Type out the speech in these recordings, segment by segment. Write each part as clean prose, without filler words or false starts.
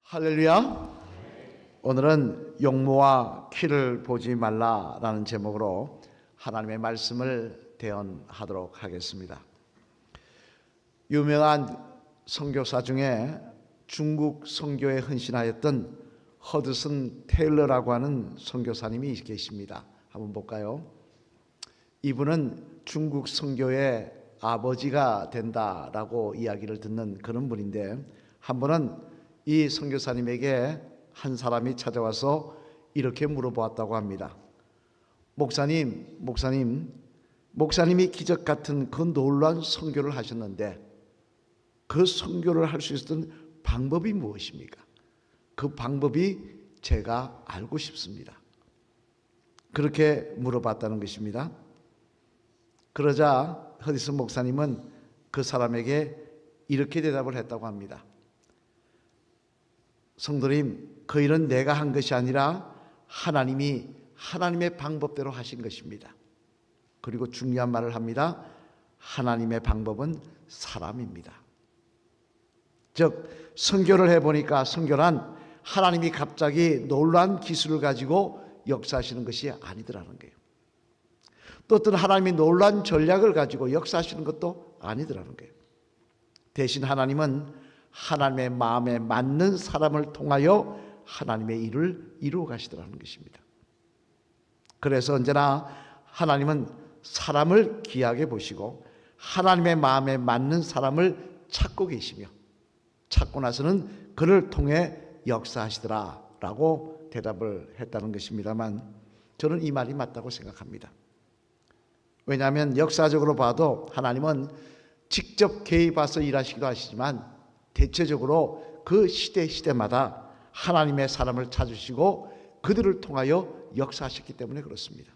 할렐루야. 오늘은 용모와 키를 보지 말라라는 제목으로 하나님의 말씀을 대언하도록 하겠습니다. 유명한 선교사 중에 중국 선교에 헌신하였던 허드슨 테일러라고 하는 선교사님이 계십니다. 한번 볼까요? 이분은 중국 선교의 아버지가 된다라고 이야기를 듣는 그런 분인데, 한 번은 이 선교사님에게 한 사람이 찾아와서 이렇게 물어보았다고 합니다. 목사님이 기적 같은 그 놀라운 선교를 하셨는데 그 선교를 할 수 있었던 방법이 무엇입니까? 그 방법이 제가 알고 싶습니다. 그렇게 물어봤다는 것입니다. 그러자 허디슨 목사님은 그 사람에게 이렇게 대답을 했다고 합니다. 성도님, 그 일은 내가 한 것이 아니라 하나님이 하나님의 방법대로 하신 것입니다. 그리고 중요한 말을 합니다. 하나님의 방법은 사람입니다. 즉, 선교를 해보니까 선교란 하나님이 갑자기 놀라운 기술을 가지고 역사하시는 것이 아니더라는 거예요. 또 어떤 하나님이 놀라운 전략을 가지고 역사하시는 것도 아니더라는 거예요. 대신 하나님은 하나님의 마음에 맞는 사람을 통하여 하나님의 일을 이루어 가시더라는 것입니다. 그래서 언제나 하나님은 사람을 귀하게 보시고 하나님의 마음에 맞는 사람을 찾고 계시며, 찾고 나서는 그를 통해 역사하시더라라고 대답을 했다는 것입니다만, 저는 이 말이 맞다고 생각합니다. 왜냐하면 역사적으로 봐도 하나님은 직접 개입해서 일하시기도 하시지만 대체적으로 그 시대마다 하나님의 사람을 찾으시고 그들을 통하여 역사하셨기 때문에 그렇습니다.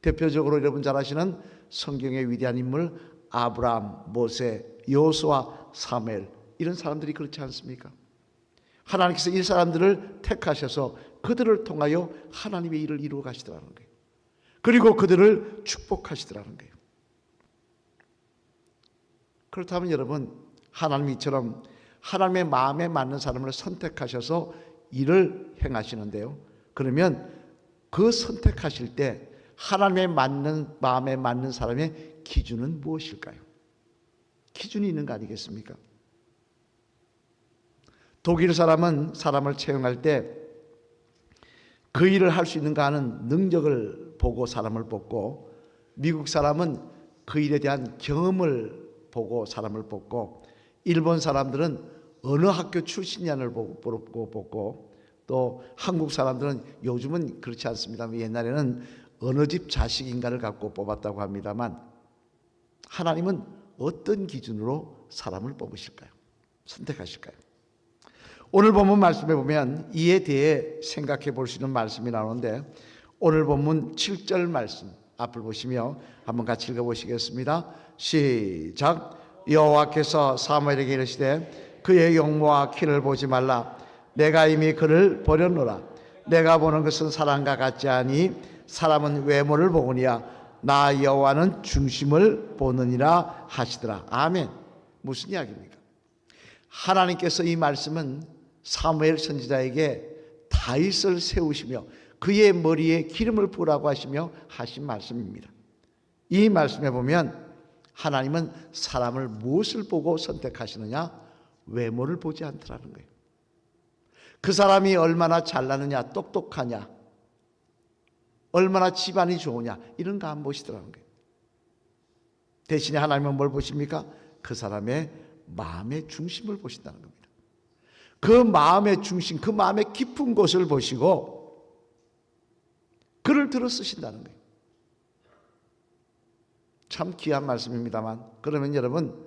대표적으로 여러분 잘 아시는 성경의 위대한 인물 아브라함, 모세, 여호수아, 사무엘, 이런 사람들이 그렇지 않습니까? 하나님께서 이 사람들을 택하셔서 그들을 통하여 하나님의 일을 이루어 가시더라는 거예요. 그리고 그들을 축복하시더라는 거예요. 그렇다면 여러분, 하나님 이처럼 하나님의 마음에 맞는 사람을 선택하셔서 일을 행하시는데요, 그러면 그 선택하실 때 하나님의 마음에 맞는 사람의 기준은 무엇일까요? 기준이 있는 거 아니겠습니까? 독일 사람은 사람을 채용할 때 그 일을 할 수 있는가 하는 능력을 보고 사람을 뽑고, 미국 사람은 그 일에 대한 경험을 보고 사람을 뽑고, 일본 사람들은 어느 학교 출신이냐를 뽑고, 또 한국 사람들은 요즘은 그렇지 않습니다. 옛날에는 어느 집 자식인가를 갖고 뽑았다고 합니다만, 하나님은 어떤 기준으로 사람을 뽑으실까요? 선택하실까요? 오늘 본문 말씀에 보면 이에 대해 생각해 볼 수 있는 말씀이 나오는데, 오늘 본문 7절 말씀 앞을 보시며 한번 같이 읽어보시겠습니다. 시작. 여호와께서 사무엘에게 이르시되 그의 용모와 키를 보지 말라. 내가 이미 그를 버렸노라. 내가 보는 것은 사람과 같지 아니 사람은 외모를 보느니라. 나 여호와는 중심을 보느니라 하시더라. 아멘. 무슨 이야기입니까? 하나님께서 이 말씀은 사무엘 선지자에게 다윗을 세우시며 그의 머리에 기름을 부으라고 하시며 하신 말씀입니다. 이 말씀에 보면 하나님은 사람을 무엇을 보고 선택하시느냐? 외모를 보지 않더라는 거예요. 그 사람이 얼마나 잘나느냐, 똑똑하냐, 얼마나 집안이 좋으냐, 이런 거 안 보시더라는 거예요. 대신에 하나님은 뭘 보십니까? 그 사람의 마음의 중심을 보신다는 겁니다. 그 마음의 중심, 그 마음의 깊은 곳을 보시고 그를 들어 쓰신다는 거예요. 참 귀한 말씀입니다만, 그러면 여러분,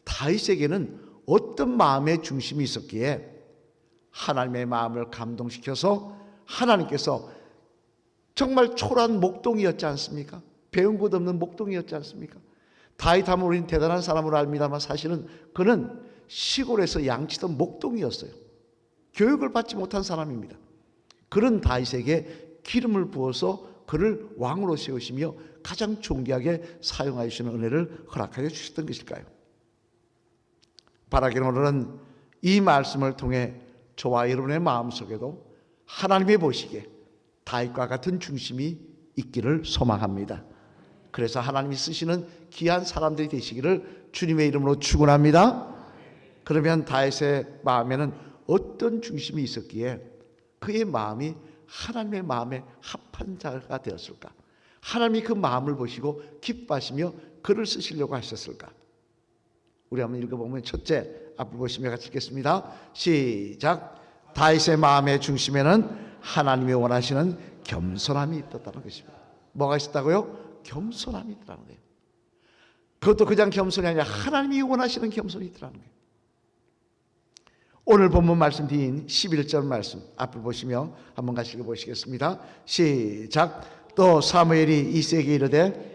다윗에게는 어떤 마음의 중심이 있었기에 하나님의 마음을 감동시켜서 하나님께서 정말 초라한 목동이었지 않습니까? 배운 것 없는 목동이었지 않습니까? 다윗 하면 우리는 대단한 사람으로 압니다만 사실은 그는 시골에서 양치던 목동이었어요. 교육을 받지 못한 사람입니다. 그런 다윗에게 기름을 부어서 그를 왕으로 세우시며 가장 존귀하게 사용하여 주시는 은혜를 허락하여 주셨던 것일까요? 바라기는 오늘은 이 말씀을 통해 저와 여러분의 마음속에도 하나님의 보시기에 다윗과 같은 중심이 있기를 소망합니다. 그래서 하나님이 쓰시는 귀한 사람들이 되시기를 주님의 이름으로 축원합니다. 그러면 다윗의 마음에는 어떤 중심이 있었기에 그의 마음이 하나님의 마음에 합한 자가 되었을까? 하나님이 그 마음을 보시고 기뻐하시며 글을 쓰시려고 하셨을까? 우리 한번 읽어보면 첫째, 앞을 보시며 같이 읽겠습니다. 시작. 다윗의 마음의 중심에는 하나님이 원하시는 겸손함이 있었다는 것입니다. 뭐가 있었다고요? 겸손함이 있다는 거예요. 그것도 그냥 겸손이 아니라 하나님이 원하시는 겸손이 있다는 거예요. 오늘 본문 말씀 뒤인 11절 말씀 앞을 보시며 한번 같이 읽어보시겠습니다. 시작. 또 사무엘이 이새에게 이르되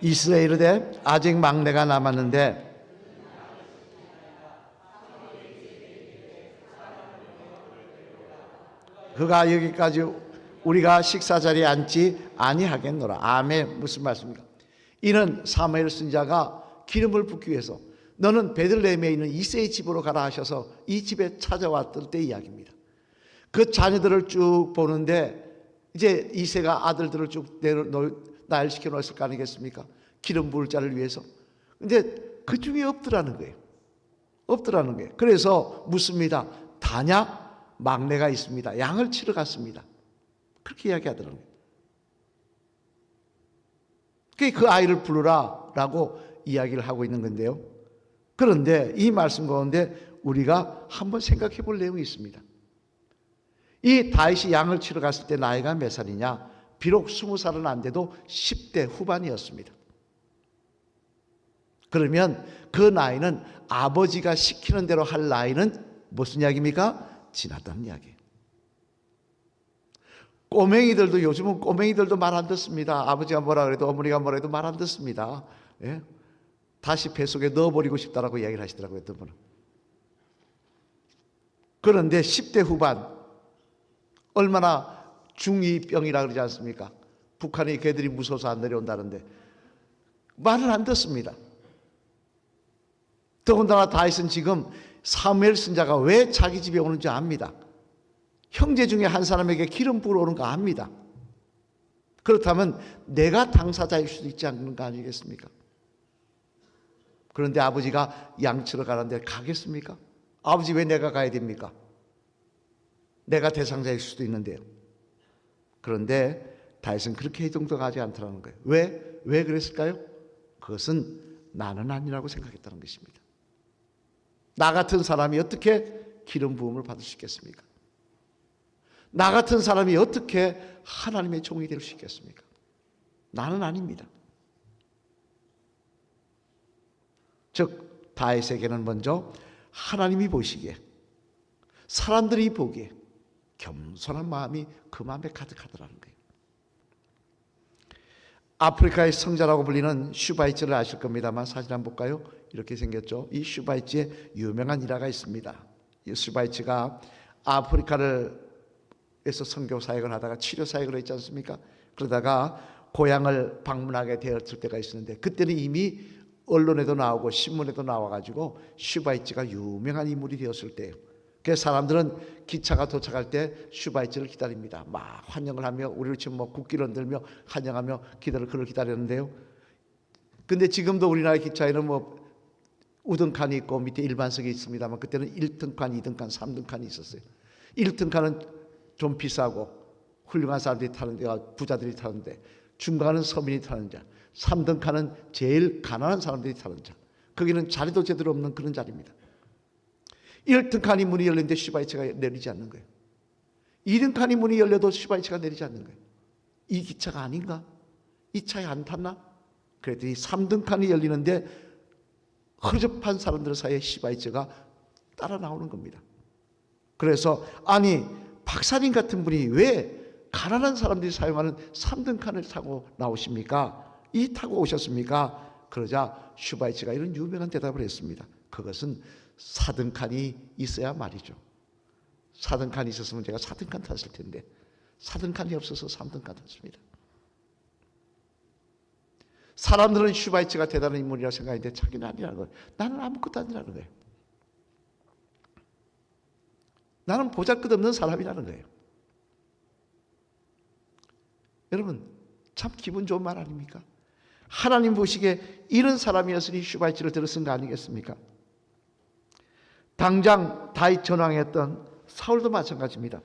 이스라엘에 이르되 아직 막내가 남았는데 그가 여기까지 우리가 식사 자리에 앉지 아니하겠노라. 아멘. 무슨 말씀입니까? 이는 사무엘 선지자가 기름을 붓기 위해서 너는 베들레헴에 있는 이새의 집으로 가라 하셔서 이 집에 찾아왔을 때 이야기입니다. 그 자녀들을 쭉 보는데 이제 이새가 아들들을 쭉 나열시켜 놓았을 거 아니겠습니까? 기름 부을 자를 위해서. 근데 그 중에 없더라는 거예요. 없더라는 거예요. 그래서 묻습니다. 다냐? 막내가 있습니다. 양을 치러 갔습니다. 그렇게 이야기하더라고요. 그 아이를 부르라 라고 이야기를 하고 있는 건데요. 그런데 이 말씀 가운데 우리가 한번 생각해 볼 내용이 있습니다. 이 다윗이 양을 치러 갔을 때 나이가 몇 살이냐? 비록 20살은 안 돼도 10대 후반이었습니다. 그러면 그 나이는 아버지가 시키는 대로 할 나이는 무슨 이야기입니까? 지났다는 이야기예요. 꼬맹이들도 요즘은 꼬맹이들도 말 안 듣습니다. 아버지가 뭐라 그래도 어머니가 뭐라 해도 말 안 듣습니다. 예? 다시 뱃속에 넣어버리고 싶다라고 이야기를 하시더라고요. 어떤 분은. 그런데 10대 후반 얼마나 중2병이라 그러지 않습니까? 북한이 걔들이 무서워서 안 내려온다는데 말을 안 듣습니다. 더군다나 다윗은 지금 사무엘 선지자가 왜 자기 집에 오는지 압니다. 형제 중에 한 사람에게 기름 부으러 오는 거 압니다. 그렇다면 내가 당사자일 수도 있지 않는 거 아니겠습니까? 그런데 아버지가 양치러 가는데 가겠습니까? 아버지 왜 내가 가야 됩니까? 내가 대상자일 수도 있는데요. 그런데 다윗은 그렇게 해동도가지 않더라는 거예요. 왜 그랬을까요? 그것은 나는 아니라고 생각했다는 것입니다. 나 같은 사람이 어떻게 기름 부음을 받을 수 있겠습니까? 나 같은 사람이 어떻게 하나님의 종이 될 수 있겠습니까? 나는 아닙니다. 즉 다윗에게는 먼저 하나님이 보시기에, 사람들이 보기에 겸손한 마음이 그 마음에 가득하더라는 거예요. 아프리카의 성자라고 불리는 슈바이츠를 아실 겁니다만 사진 한번 볼까요? 이렇게 생겼죠. 이 슈바이츠에 유명한 일화가 있습니다. 이 슈바이츠가 아프리카에서 선교 사역을 하다가 치료 사역을 했지 않습니까? 그러다가 고향을 방문하게 되었을 때가 있었는데 그때는 이미 언론에도 나오고 신문에도 나와가지고 슈바이츠가 유명한 인물이 되었을 때예요. 그래서 사람들은 기차가 도착할 때 슈바이츠를 기다립니다. 막 환영을 하며 우리를 지금 뭐 국기를 흔들며 환영하며 그를 기다렸는데요. 근데 지금도 우리나라 기차에는 뭐 우등칸이 있고 밑에 일반석이 있습니다만 그때는 1등칸, 2등칸, 3등칸이 있었어요. 1등칸은 좀 비싸고 훌륭한 사람들이 타는 데가 부자들이 타는데, 중간은 서민이 타는 자, 3등칸은 제일 가난한 사람들이 타는 자. 거기는 자리도 제대로 없는 그런 자리입니다. 1등칸이 문이 열리는데 슈바이츠가 내리지 않는 거예요. 2등칸이 문이 열려도 슈바이츠가 내리지 않는 거예요. 이 기차가 아닌가? 이 차에 안 탔나? 그랬더니 3등칸이 열리는데 허접한 사람들 사이에 슈바이츠가 따라 나오는 겁니다. 그래서 아니 박사님 같은 분이 왜 가난한 사람들이 사용하는 3등칸을 타고 나오십니까? 이 타고 오셨습니까? 그러자 슈바이츠가 이런 유명한 대답을 했습니다. 그것은 4등칸이 있어야 말이죠. 4등칸이 있었으면 제가 4등칸 탔을 텐데 4등칸이 없어서 3등칸 탔습니다. 사람들은 슈바이츠가 대단한 인물이라고 생각하는데 자기는 아니라는 거예요. 나는 아무것도 아니라는 거예요. 나는 보잘것없는 사람이라는 거예요. 여러분, 참 기분 좋은 말 아닙니까? 하나님 보시기에 이런 사람이었으니 슈바이처를 들었은 거 아니겠습니까? 당장 다윗 전왕이었던 사울도 마찬가지입니다.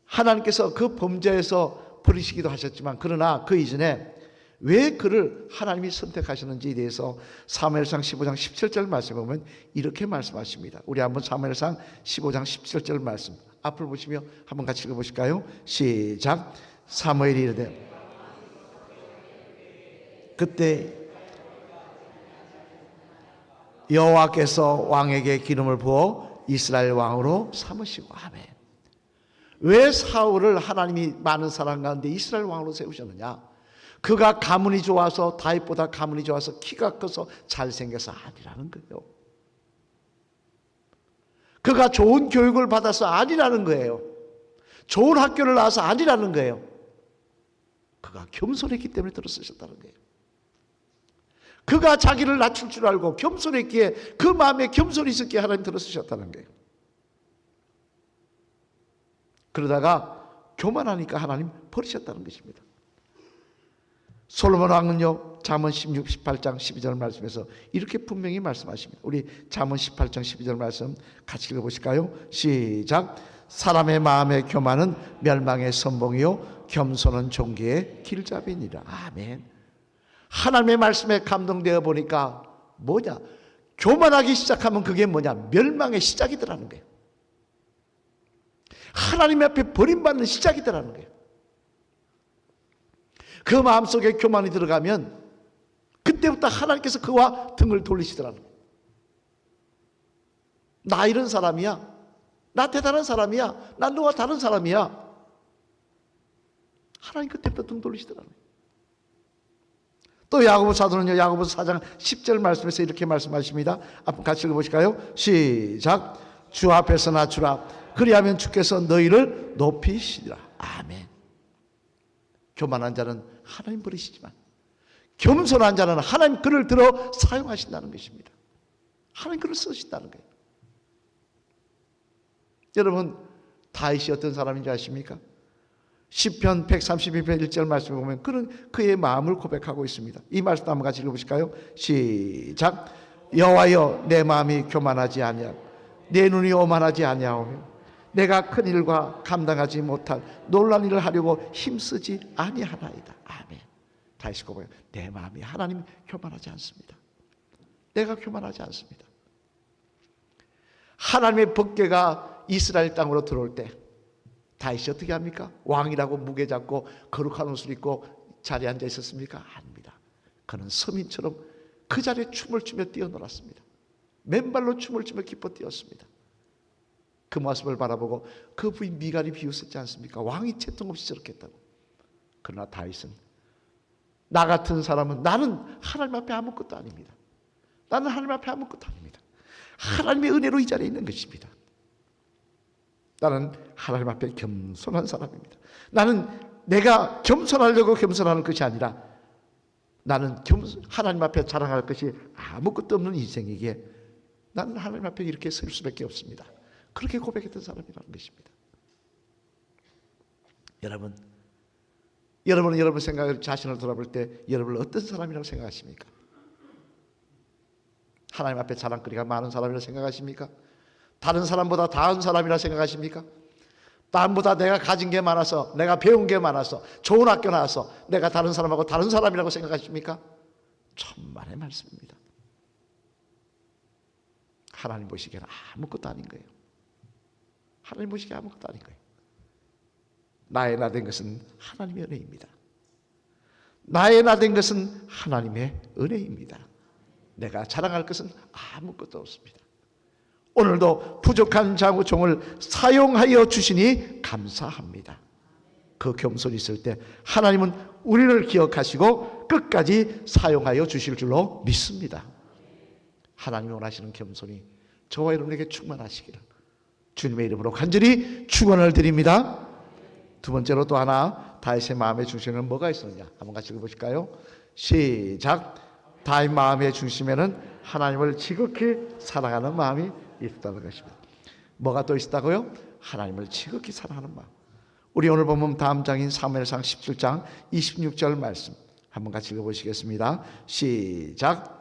하나님께서 그 범죄에서 버리시기도 하셨지만, 그러나 그 이전에 왜 그를 하나님이 선택하셨는지에 대해서 사무엘상 15장 17절 말씀에 보면 이렇게 말씀하십니다. 우리 한번 사무엘상 15장 17절 말씀 앞을 보시며 한번 같이 읽어보실까요? 시작. 사무엘이 이르되 그때 여호와께서 왕에게 기름을 부어 이스라엘 왕으로 삼으시고. 아멘. 왜 사울을 하나님이 많은 사람 가운데 이스라엘 왕으로 세우셨느냐? 그가 가문이 좋아서, 다윗보다 가문이 좋아서, 키가 커서, 잘생겨서 아니라는 거예요. 그가 좋은 교육을 받아서 아니라는 거예요. 좋은 학교를 나와서 아니라는 거예요. 그가 겸손했기 때문에 들어쓰셨다는 거예요. 그가 자기를 낮출 줄 알고 겸손했기에, 그 마음에 겸손이 있었기에 하나님 들어쓰셨다는 거예요. 그러다가 교만하니까 하나님 버리셨다는 것입니다. 솔로몬 왕은요, 잠언 16, 18장 12절 말씀에서 이렇게 분명히 말씀하십니다. 우리 잠언 18장 12절 말씀 같이 읽어보실까요? 시작. 사람의 마음의 교만은 멸망의 선봉이요 겸손은 존귀의 길잡이니라. 아멘. 하나님의 말씀에 감동되어 보니까 뭐냐? 교만하기 시작하면 그게 뭐냐? 멸망의 시작이더라는 거예요. 하나님 앞에 버림받는 시작이더라는 거예요. 그 마음속에 교만이 들어가면 그때부터 하나님께서 그와 등을 돌리시더라는 거예요. 나 이런 사람이야. 나 대단한 사람이야. 난 너와 다른 사람이야. 하나님 그때부터 등 돌리시더라는 거예요. 또 야고보 사도는요, 야고보서 4장 10절 말씀에서 이렇게 말씀하십니다. 한번 같이 읽어보실까요? 시작. 주 앞에서 낮추라. 그리하면 주께서 너희를 높이시리라. 아멘. 교만한 자는 하나님 버리시지만 겸손한 자는 하나님 그를 들어 사용하신다는 것입니다. 하나님 그를 쓰신다는 거예요. 여러분, 다윗이 어떤 사람인지 아십니까? 시편 132편 1절 말씀에 보면 그의 마음을 고백하고 있습니다. 이 말씀 한번 같이 읽어보실까요? 시작. 여호와여, 내 마음이 교만하지 아니하고 내 눈이 오만하지 아니하오며 내가 큰 일과 감당하지 못할 놀란 일을 하려고 힘쓰지 아니하나이다. 아멘. 다시 고백해요. 내 마음이 하나님 교만하지 않습니다. 내가 교만하지 않습니다. 하나님의 법궤가 이스라엘 땅으로 들어올 때 다윗이 어떻게 합니까? 왕이라고 무게 잡고 거룩한 옷을 입고 자리에 앉아 있었습니까? 아닙니다. 그는 서민처럼 그 자리에 춤을 추며 뛰어놀았습니다. 맨발로 춤을 추며 기뻐 뛰었습니다. 그 모습을 바라보고 그 부인 미갈이 비웃었지 않습니까? 왕이 채통 없이 저렇게 했다고. 그러나 다윗은, 나 같은 사람은, 나는 하나님 앞에 아무것도 아닙니다. 나는 하나님 앞에 아무것도 아닙니다. 하나님의 은혜로 이 자리에 있는 것입니다. 나는 하나님 앞에 겸손한 사람입니다. 나는 내가 겸손하려고 겸손하는 것이 아니라 나는 하나님 앞에 자랑할 것이 아무것도 없는 인생이기에 나는 하나님 앞에 이렇게 설 수밖에 없습니다. 그렇게 고백했던 사람이라는 것입니다. 여러분은 여러분 생각을, 자신을 돌아볼 때 여러분을 어떤 사람이라고 생각하십니까? 하나님 앞에 자랑거리가 많은 사람이라고 생각하십니까? 다른 사람보다 나은 사람이라고 생각하십니까? 남보다 내가 가진 게 많아서, 내가 배운 게 많아서, 좋은 학교 나와서 내가 다른 사람하고 다른 사람이라고 생각하십니까? 천만의 말씀입니다. 하나님 보시기에는 아무것도 아닌 거예요. 하나님 보시기에 아무것도 아닌 거예요. 나의 나된 것은 하나님의 은혜입니다. 나의 나된 것은 하나님의 은혜입니다. 내가 자랑할 것은 아무것도 없습니다. 오늘도 부족한 자구총을 사용하여 주시니 감사합니다. 그 겸손이 있을 때 하나님은 우리를 기억하시고 끝까지 사용하여 주실 줄로 믿습니다. 하나님이 원하시는 겸손이 저와 여러분에게 충만하시기를 주님의 이름으로 간절히 축원을 드립니다. 두 번째로 또 하나, 다윗의 마음의 중심에는 뭐가 있었느냐? 한번 같이 읽어보실까요? 시작. 다윗 마음의 중심에는 하나님을 지극히 사랑하는 마음이 있었다는 것입니다. 뭐가 또 있었다고요? 하나님을 지극히 사랑하는 마음. 우리 오늘 보면 다음 장인 사무엘상 17장 26절 말씀 한번 같이 읽어보시겠습니다. 시작.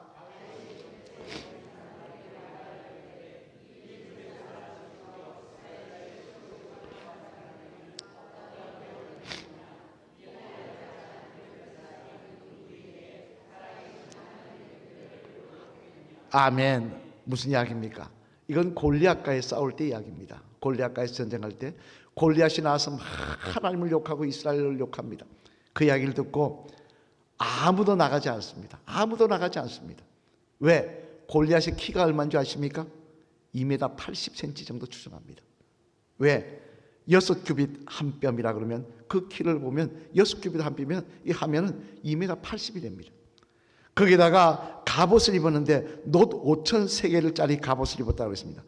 아멘. 무슨 이야기입니까? 이건 골리앗과의 싸울 때 이야기입니다. 골리앗과의 전쟁할 때 골리앗이 나와서 하나님을 욕하고 이스라엘을 욕합니다. 그 이야기를 듣고 아무도 나가지 않습니다. 아무도 나가지 않습니다. 왜? 골리앗의 키가 얼마인 줄 아십니까? 2m 80cm 정도 추정합니다. 왜? 6규빗 한 뼘이라 그러면 그 키를 보면 6규빗 한 뼘이면 이 하면은 2m 80이 됩니다. 거기다가 갑옷을 입었는데 놋 5,000세겔짜리 갑옷을 입었다고 했습니다.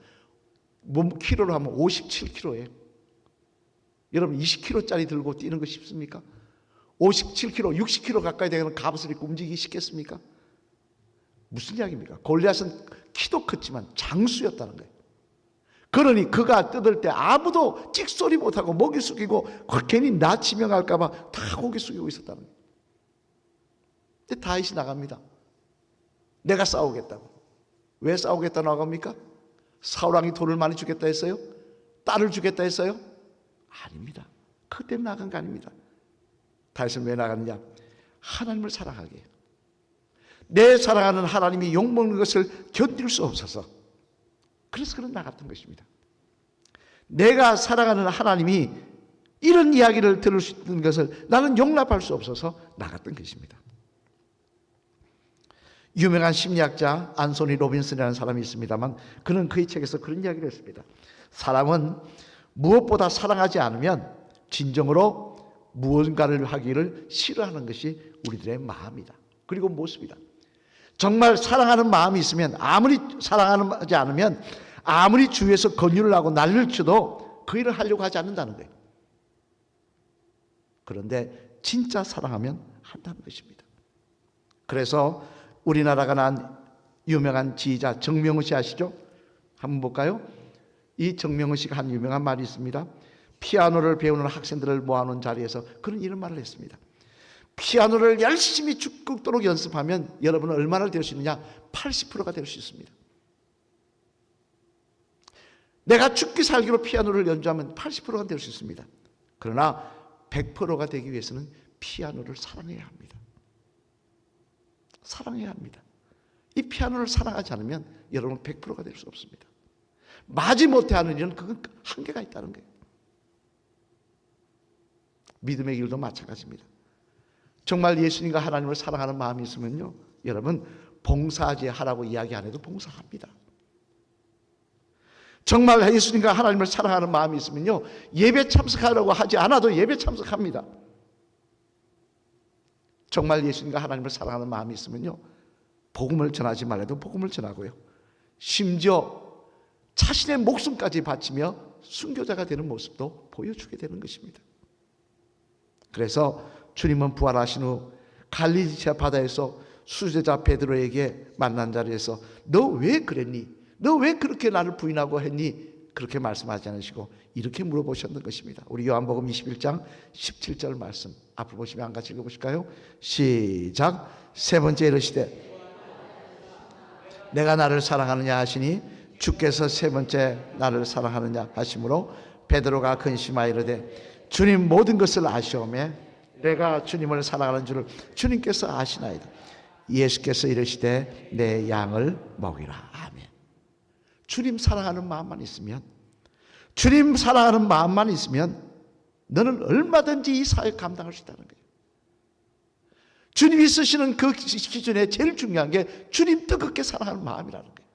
몸 키로로 하면 57kg예요. 여러분 20kg짜리 들고 뛰는 거 쉽습니까? 57kg, 60kg 가까이 되는 갑옷을 입고 움직이기 쉽겠습니까? 무슨 이야기입니까? 골리앗은 키도 컸지만 장수였다는 거예요. 그러니 그가 뜯을 때 아무도 찍소리 못하고 목이 숙이고 괜히 나 지명할까 봐 다 고개 숙이고 있었다는 거예요. 근데 다윗이 나갑니다. 내가 싸우겠다고. 왜 싸우겠다 나갑니까? 사울왕이 돈을 많이 주겠다 했어요? 딸을 주겠다 했어요? 아닙니다. 그때 나간 거 아닙니다. 다윗은 왜 나갔느냐? 하나님을 사랑하게 해요. 내 사랑하는 하나님이 욕먹는 것을 견딜 수 없어서 그래서 그런 나갔던 것입니다. 내가 사랑하는 하나님이 이런 이야기를 들을 수 있는 것을 나는 용납할 수 없어서 나갔던 것입니다. 유명한 심리학자 안소니 로빈슨이라는 사람이 있습니다만 그는 그의 책에서 그런 이야기를 했습니다. 사람은 무엇보다 사랑하지 않으면 진정으로 무언가를 하기를 싫어하는 것이 우리들의 마음이다. 그리고 모습이다. 정말 사랑하는 마음이 있으면 아무리 사랑하지 않으면 아무리 주위에서 권유를 하고 난리를 쳐도 그 일을 하려고 하지 않는다는 거예요. 그런데 진짜 사랑하면 한다는 것입니다. 그래서 우리나라가 난 유명한 지휘자 정명훈 씨 아시죠? 한번 볼까요? 이 정명훈 씨가 한 유명한 말이 있습니다. 피아노를 배우는 학생들을 모아놓은 자리에서 그런 이런 말을 했습니다. 피아노를 열심히 죽도록 연습하면 여러분은 얼마나 될 수 있느냐? 80%가 될 수 있습니다. 내가 죽기 살기로 피아노를 연주하면 80%가 될 수 있습니다. 그러나 100%가 되기 위해서는 피아노를 사랑해야 합니다. 사랑해야 합니다. 이 피아노를 사랑하지 않으면 여러분은 100%가 될 수 없습니다. 마지못해 하는 일은 그건 한계가 있다는 거예요. 믿음의 길도 마찬가지입니다. 정말 예수님과 하나님을 사랑하는 마음이 있으면요, 여러분 봉사하지 하라고 이야기 안 해도 봉사합니다. 정말 예수님과 하나님을 사랑하는 마음이 있으면요, 예배 참석하라고 하지 않아도 예배 참석합니다. 정말 예수님과 하나님을 사랑하는 마음이 있으면요, 복음을 전하지 말아도 복음을 전하고요, 심지어 자신의 목숨까지 바치며 순교자가 되는 모습도 보여주게 되는 것입니다. 그래서 주님은 부활하신 후 갈릴리 바다에서 수제자 베드로에게 만난 자리에서 너 왜 그랬니? 너 왜 그렇게 나를 부인하고 했니? 그렇게 말씀하지 않으시고 이렇게 물어보셨던 것입니다. 우리 요한복음 21장 17절 말씀 앞으로 보시면 한 같이 읽어보실까요? 시작. 세 번째 이르시되 내가 나를 사랑하느냐 하시니 주께서 세 번째 나를 사랑하느냐 하시므로 베드로가 근심하여 이르되 주님 모든 것을 아시오매 내가 주님을 사랑하는 줄을 주님께서 아시나이다. 예수께서 이르시되 내 양을 먹이라. 아멘. 주님 사랑하는 마음만 있으면, 주님 사랑하는 마음만 있으면 너는 얼마든지 이 사역 감당할 수 있다는 거예요. 주님이 쓰시는 그 기준에 제일 중요한 게 주님 뜨겁게 사랑하는 마음이라는 거예요.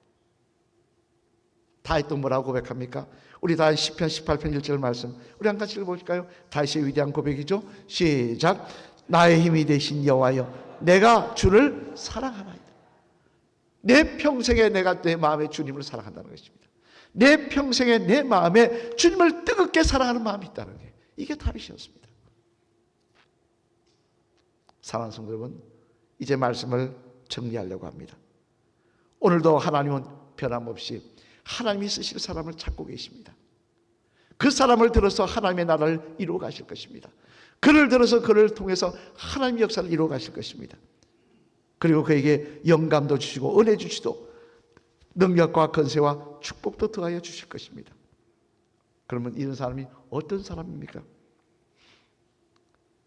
다윗도 뭐라고 고백합니까? 우리 다윗 시편 18편 1절 말씀 우리 한 같이 읽어볼까요? 다윗의 위대한 고백이죠. 시작. 나의 힘이 되신 여호와여 내가 주를 사랑하나이다. 내 평생에 내가 내 마음에 주님을 사랑한다는 것입니다. 내 평생에 내 마음에 주님을 뜨겁게 사랑하는 마음이 있다는 게 이게 다윗이었습니다. 사랑하는 성도 여러분, 이제 말씀을 정리하려고 합니다. 오늘도 하나님은 변함없이 하나님이 쓰실 사람을 찾고 계십니다. 그 사람을 들어서 하나님의 나라를 이루어 가실 것입니다. 그를 들어서 그를 통해서 하나님의 역사를 이루어 가실 것입니다. 그리고 그에게 영감도 주시고 은혜 주시고 능력과 권세와 축복도 더하여 주실 것입니다. 그러면 이런 사람이 어떤 사람입니까?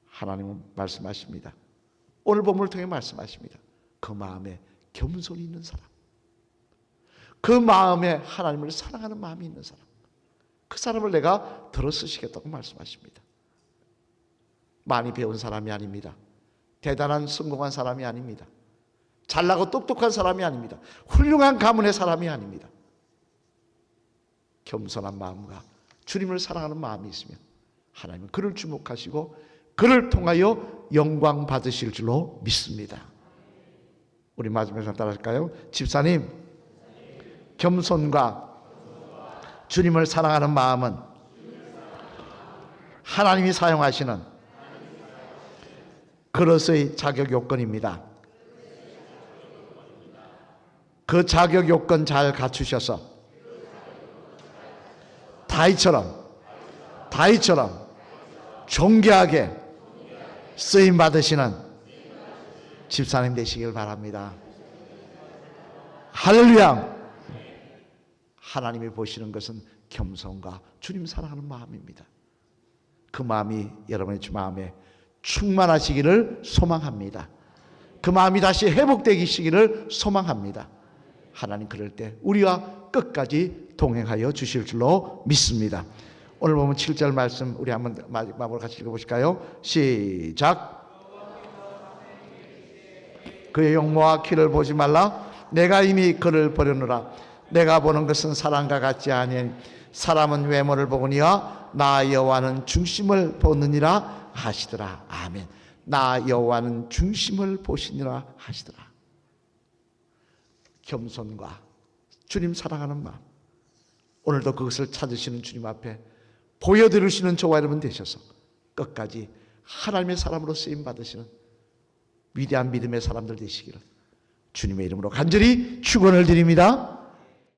하나님은 말씀하십니다. 오늘 본문을 통해 말씀하십니다. 그 마음에 겸손이 있는 사람, 그 마음에 하나님을 사랑하는 마음이 있는 사람, 그 사람을 내가 들어 쓰시겠다고 말씀하십니다. 많이 배운 사람이 아닙니다. 대단한 성공한 사람이 아닙니다. 잘나고 똑똑한 사람이 아닙니다. 훌륭한 가문의 사람이 아닙니다. 겸손한 마음과 주님을 사랑하는 마음이 있으면 하나님은 그를 주목하시고 그를 통하여 영광 받으실 줄로 믿습니다. 우리 마지막에 따라할까요? 집사님, 겸손과 주님을 사랑하는 마음은 하나님이 사용하시는 그릇의 자격 요건입니다. 그 자격 요건 잘 갖추셔서 다윗처럼 존귀하게 쓰임 받으시는 집사님 되시길 바랍니다. 할렐루야. 하나님이 보시는 것은 겸손과 주님 사랑하는 마음입니다. 그 마음이 여러분의 마음에 충만하시기를 소망합니다. 그 마음이 다시 회복되시기를 소망합니다. 하나님 그럴 때 우리와 끝까지 동행하여 주실 줄로 믿습니다. 오늘 보면 7절 말씀 우리 한번 마음으로 같이 읽어보실까요? 시작. 그의 용모와 키를 보지 말라. 내가 이미 그를 버려놓으라. 내가 보는 것은 사람과 같지 아니하니 사람은 외모를 보거니와 나 여호와는 중심을 보느니라 하시더라. 아멘. 나 여호와는 중심을 보시니라 하시더라. 겸손과 주님 사랑하는 마음, 오늘도 그것을 찾으시는 주님 앞에 보여드리시는 저와 여러분 되셔서 끝까지 하나님의 사람으로 쓰임 받으시는 위대한 믿음의 사람들 되시기를 주님의 이름으로 간절히 축원을 드립니다.